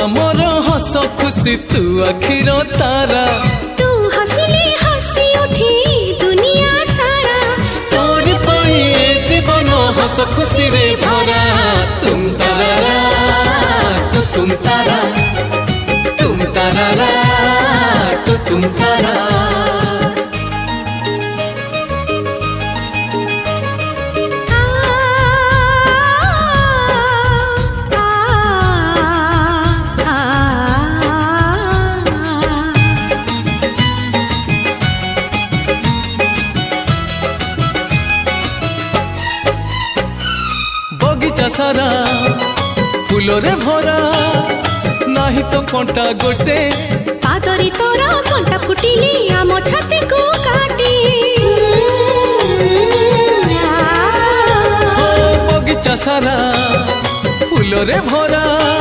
आमर हस खुशी तू आखिर तारा तू हसिले हसी उठी दुनिया सारा तोर पाई जीवन हस खुशी रे भरा तुम तारा तुम तारा तुम तारा तुम तारा बगीचा सारा फूलरे भरा नाही तो कंटा गोटे पादरी तोरा कंटा फुटिली आम छाती को काटी बगीचा सारा फूलरे भरा।